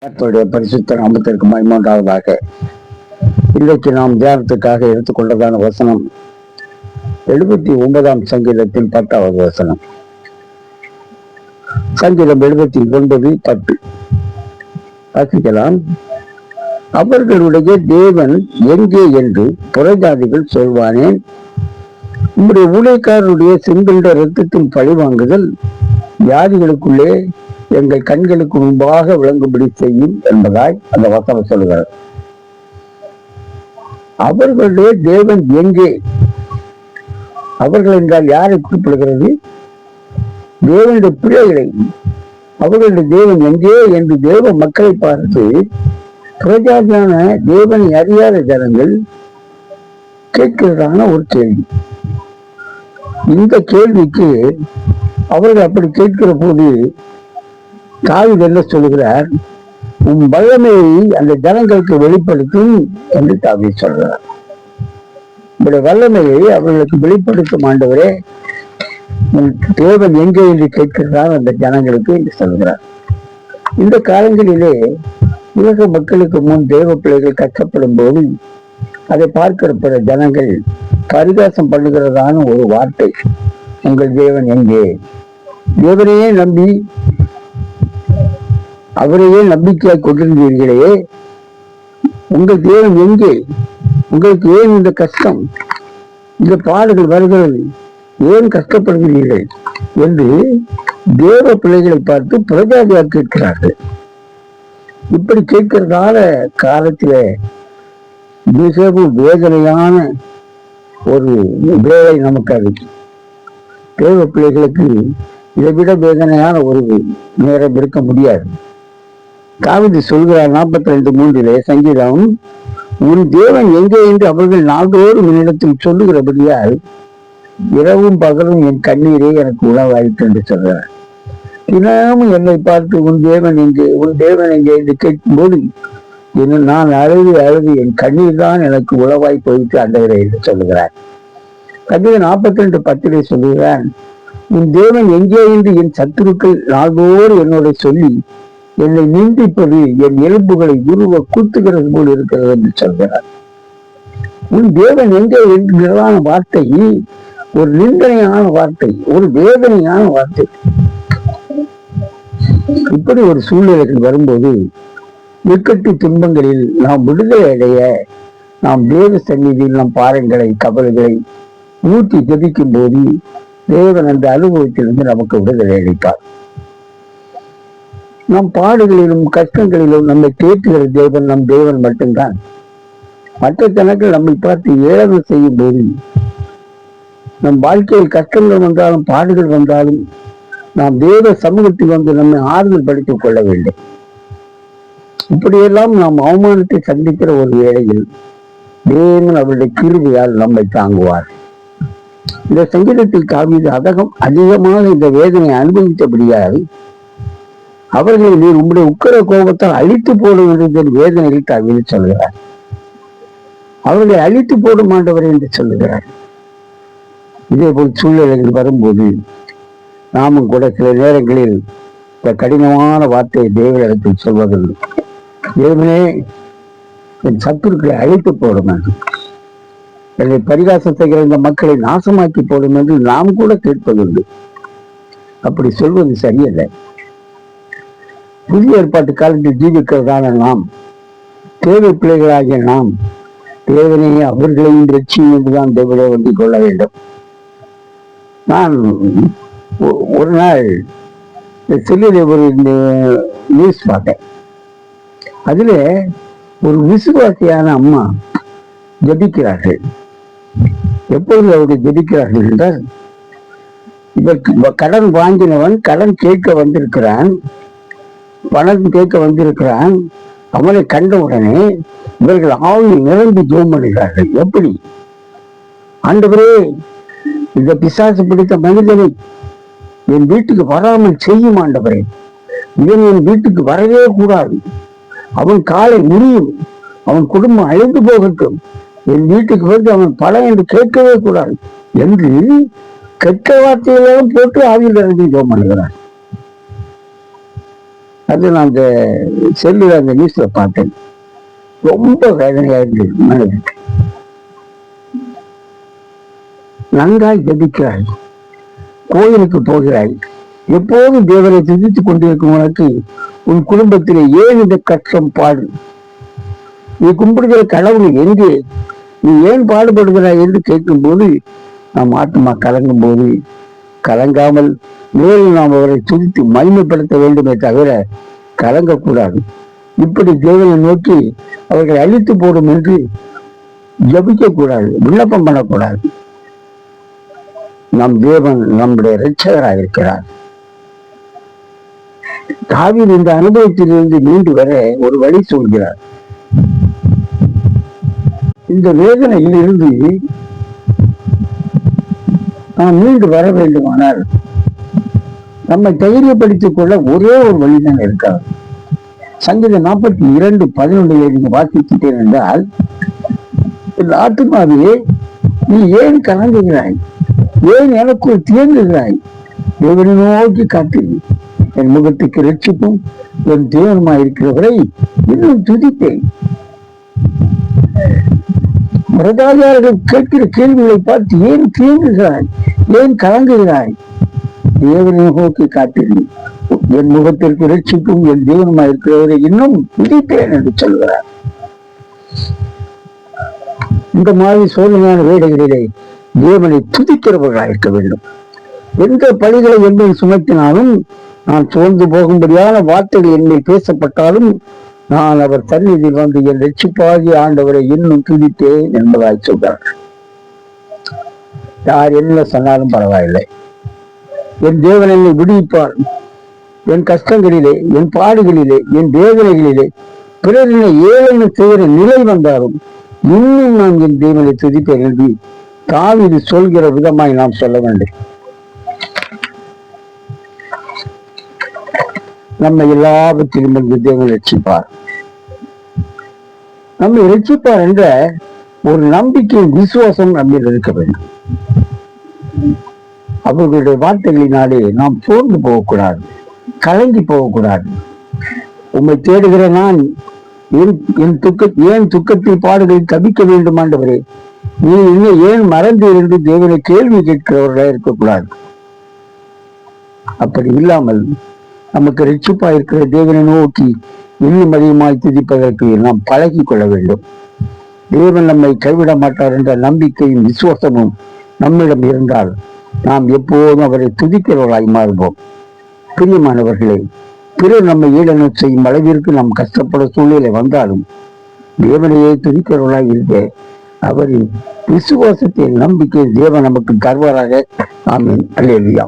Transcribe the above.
கர்த்தருடைய பரிசுத்த நாமத்திற்கு மகிமையுண்டாவதாக. இன்றைக்கு நாம் தியானத்துக்காக எடுத்துக்கொண்டதான வசனம் 79ஆம் சங்கீதத்தின் 10வது வசனம். சங்கீதம் 79:10 வாசிக்கலாம். அவர்களுடைய தேவன் எங்கே என்று புறஜாதிகள் சொல்வானேன். உம்முடைய ஊழியக்காரருடைய செங்கண்ட இரத்தத்தின் பழிவாங்குதல் ஜாதிகளுக்குள்ளே எங்கள் கண்களுக்கு முன்பாக விளங்கும்படி செய்யும் என்பதாய் அந்த வசனம் சொல்லுகிறார். அவர்களுடைய தேவன் எங்கே? அவர்கள் என்றால் யாரை குறிப்பிடுகிறது? தேவனுடைய பிள்ளைகளை. அவர்களுடைய தேவன் எங்கே என்று தேவ மக்களை பார்த்து பிரஜாதியான தேவனை அறியாத ஜனங்கள் கேட்கிறதான ஒரு கேள்வி. இந்த கேள்விக்கு அவர்கள் அப்படி கேட்கிற போது தாவீது என்ன சொல்லுகிறார்? உன் வல்லமையை அந்த ஜனங்களுக்கு வெளிப்படுத்தும் என்று தாவீது சொல்கிறார். உங்களுடைய வல்லமையை அவர்களுக்கு வெளிப்படுத்தும் ஆண்டவரே, உன் தேவன் எங்கே என்று கேட்கிறார் அந்த ஜனங்களுக்கு என்று சொல்கிறார். இந்த காலங்களிலே உலக மக்களுக்கு முன் தேவ பிள்ளைகள் கஷ்டப்படும் போது அதை பார்க்கிற பிற ஜனங்கள் பரிகாசம் பண்ணுகிறதான ஒரு வார்த்தை, உங்கள் தேவன் எங்கே? தேவனையே நம்பி அவரையே நம்பிக்கையாய் கொண்டிருந்தீர்களே, உங்கள் தேவன் எங்கே? உங்களுக்கு ஏன் இந்த கஷ்டம், இந்த பாடுகள் வருகிறது, ஏன் கஷ்டப்படுகிறீர்கள் என்று தேவ பிள்ளைகளை பார்த்து பிரஜாதியார் கேட்கிறார்கள். இப்படி கேட்கிறதால காலத்தில மிகவும் வேதனையான ஒரு வேலை நமக்கு அது. தேவ பிள்ளைகளுக்கு இதை விட வேதனையான ஒரு நேரம் இருக்க முடியாது. தாவீது சொல்கிறார் 42:3 சங்கீதம், உன் தேவன் எங்கே என்று அவர்கள் நாள்தோறும் என்னிடத்தில் சொல்லுகிறபடியால் இரவும் பகலும் என் கண்ணீரே எனக்கு உணவாயிற்று என்று சொல்கிறார். தினமும் என்னை பார்த்து உன் தேவன் எங்கே, உன் தேவன் எங்கே என்று கேட்கும்போது இன்னும் நான் அழுது அழுது என் கண்ணீர் தான் எனக்கு உணவாய் போயிட்டு ஆண்டவரே என்று சொல்லுகிறார். சங்கீதம் 42:10 சொல்லுகிறான், உன் தேவன் எங்கே என்று என் சத்துருக்கள் நாள்தோறும் என்னோட சொல்லி என்னை நிந்திப்பது என் எலும்புகளை உருவ கூத்துகிறது போல் இருக்கிறது என்று சொல்கிறார். உன் தேவன் எங்கே என்கிறதான வார்த்தை ஒரு நிந்தனையான வார்த்தை, ஒரு வேதனையான வார்த்தை. இப்படி ஒரு சூழ்நிலைகள் வரும்போது இக்கட்டு துன்பங்களில் நாம் விடுதலை அடைய நாம் தேவ சந்நிதியில் நம் பாரங்களை கவலைகளை ஊற்றி ஜெபிக்கும் போது தேவன் அந்த அனுபவத்திலிருந்து நமக்கு விடுதலை அளிப்பார். நம் பாடுகளிலும் கஷ்டங்களிலும் நம்மை தேற்றுகிற தேவன் நம் தேவன் மட்டும்தான். மற்ற ஜனங்கள் நம்மை பார்த்து ஏளனம் செய்யும் போது, நம் வாழ்க்கையில் கஷ்டங்கள் வந்தாலும் பாடுகள் வந்தாலும் நாம் தேவ சமூகத்தில் வந்து நம்மை ஆறுதல் படுத்திக் கொள்ள வேண்டும். இப்படியெல்லாம் நாம் அவமானத்தை சந்திக்கிற ஒரு வேளையில் தேவன் அவருடைய கிருபையால் நம்மை தாங்குவார். இந்த சங்கீதத்தில் தாவீது அதிகமாக இந்த வேதனை அனுபவித்தபடியால் அவர்களை நீர் உங்களுடைய உக்கர கோபத்தால் அழித்து போடும் என்று வேதனையில் தாவீது சொல்கிறார். அவர்களை அழித்து போடும் ஆண்டவர் என்று சொல்லுகிறார். இதே போல் சூழ்நிலைகள் வரும்போது நாமும் கூட சில நேரங்களில் இந்த கடினமான வார்த்தையை தேவனிடத்தில் சொல்வதில்லை. தேவனே, என் சத்துருக்களை அழித்து போடும் என்று, என்னை பரிகாசம் செய்கிற இந்த மக்களை நாசமாக்கி போடும் என்று நாம் கூட கேட்பதுண்டு. அப்படி சொல்வது சரியல்ல. புதிய ஏற்பாட்டு காலத்தில் ஜீவிக்கிறதான நாம், தேவை பிள்ளைகளாகிய நாம், தேவனையே அவர்களையும் ரட்சியும் என்றுதான் தேவனை வேண்டிக் கொள்ள வேண்டும். நான் ஒரு நாள் செல்லில் ஒரு நியூஸ் பார்த்தேன். அதுல ஒரு விசுவாசியான அம்மா ஜபிக்கிறார்கள். எப்பொழுது அவர்கள் ஜபிக்கிறார்கள் என்றால், இதற்கு கடன் வாங்கினவன் கடன் கேட்க வந்திருக்கிறான், பணம் கேட்க வந்திருக்கிறான். அவனை கண்டவுடனே இவர்கள் ஆவி நிரம்பி ஜெபம் பண்ணுகிறார்கள். எப்படி? ஆண்டவரே, இந்த பிசாசு பிடித்த மனிதனை என் வீட்டுக்கு வராமல் செய்யும் ஆண்டவரே, இவன் என் வீட்டுக்கு வரவே கூடாது, அவன் காலை முடியும், அவன் குடும்பம் அழிந்து போகட்டும், என் வீட்டுக்கு வந்து அவன் பணம் என்று கேட்கவே கூடாது என்று கெட்ட வார்த்தையெல்லாம் போட்டு ஆவியில் இறங்கி ஜெபம் பண்ணுகிறான். அது நான் அந்த செல்லுல அந்த நியூஸ்ல பார்த்தேன். ரொம்ப வேதனையா இருந்தது மனதுக்கு. நன்றாய் ஜபிக்கிறாய், கோயிலுக்கு போகிறாய், எப்போதும் தேவனை துதித்துக் கொண்டிருக்கும் உனக்கு உன் குடும்பத்திலே ஏன் இந்த கஷ்டம் பாடு? நீ கும்பிடுகிற கடவுள் எங்கே? நீ ஏன் பாடுபடுகிறாய் என்று கேட்கும் போது நாம் ஆத்மா கலங்கும் போது கலங்காமல் மேலும் நாம் அவரை துதித்து மகிமைப்படுத்த வேண்டுமே தவிர கலங்கக்கூடாது. இப்படி தேவனை நோக்கி அவர்களை அழித்து போடும் என்று ஜபிக்க கூடாது, விண்ணப்பம் பண்ணக்கூடாது. நம் தேவன் நம்முடைய இரட்சகராக இருக்கிறார். தாவீது இந்த அனுபவத்திலிருந்து மீண்டு வர ஒரு வழி சொல்கிறார். இந்த வேதனையில் இருந்து நாம் மீண்டு வர வேண்டுமானால் நம்மை தைரியப்படுத்திக் கொள்ள ஒரே ஒரு வழிதான் இருக்காது. சங்கீதம் 42:11 நீங்க வாசிக்கிட்டேன் என்றால், ஆத்துமாவே நீ ஏன் கலங்குகிறாய், ஏன் எனக்குள் தியங்குகிறாய், தேவனை நோக்கி காத்து என் முகத்துக்கு ரட்சிப்பும் என் தேவனுமா இருக்கிறவரை இன்னும் துதிப்பேன். பிரதாரியார்கள் கேட்கிற கேள்விகளை பார்த்து ஏன் தியங்குகிறாய், ஏன் கலங்குகிறாய், தேவனை நோக்கி காட்டில் என் முகத்திற்கு ரட்சிக்கும் என் தேவனுமா இருக்கிறவரை இன்னும் துதிப்பேன் என்று சொல்கிறார். இந்த மாதிரி சோதனையான வேலைகளிலே தேவனை துதிக்கிறவர்களாக இருக்க வேண்டும். எந்த பணிகளை என்னை சுமத்தினாலும், நான் சோர்ந்து போகும்படியான வார்த்தைகள் என்னை பேசப்பட்டாலும், நான் அவர் சந்நிதியில் வந்து என் ரட்சிப்பாகிய ஆண்டவரை இன்னும் துதித்தேன் என்பதாய் சொல்றார். யார் என்ன சொன்னாலும் பரவாயில்லை, என் தேவன் என்னை விடுவிப்பார். என் கஷ்டங்களிலே, என் பாடுகளிலே, என் வேதனைகளிலே பிறர் என்னை ஏழை செய்கிற நிலை வந்தாலும் இன்னும் நான் என் தேவனை துதிப்பேன் என்று தாவீது சொல்கிற விதமாய் நாம் சொல்ல வேண்டும். நம்மை எல்லாவற்றிலும் இருந்து தேவன் ரட்சிப்பார். நம்மை ரட்சிப்பார் என்ற ஒரு நம்பிக்கை, விசுவாசம் நம்மில் இருக்க வேண்டும். அவர்களுடைய வார்த்தைகளினாலே நாம் சோர்ந்து போகக்கூடாது, கலங்கி போகக்கூடாது. உம்மை தேடுகிற நான் ஏன் துக்கத்தில் பாடுகளில் தவிக்க வேண்டும் ஆண்டவரே, நீ இன்னும் ஏன் மறந்து இருந்து தேவனை கேள்வி கேட்கிறவர்களாக இருக்கக்கூடாது. அப்படி இல்லாமல் நமக்கு ரட்சிப்பா இருக்கிற தேவனை நோக்கி இன்னும் அதிகமாய் துதிப்பதற்கு நாம் பழகி கொள்ள வேண்டும். தேவன் நம்மை கைவிட மாட்டார் என்ற நம்பிக்கையும் விசுவாசமும் நம்மிடம் இருந்தால் நாம் எப்போதும் அவரை துதிக்கிறவர்களாய் மாறுவோம். பிரியமானவர்களே, பிறர் நம்மை ஈடனம் செய்யும் அளவிற்கு நாம் கஷ்டப்பட சூழ்நிலை வந்தாலும் தேவனையே துதிக்கிறவர்களாய் இருக்க அவரின் விசுவாசத்தை நம்பிக்கை தேவன் நமக்கு தருவாராக. ஆமென். அல்லேலூயா.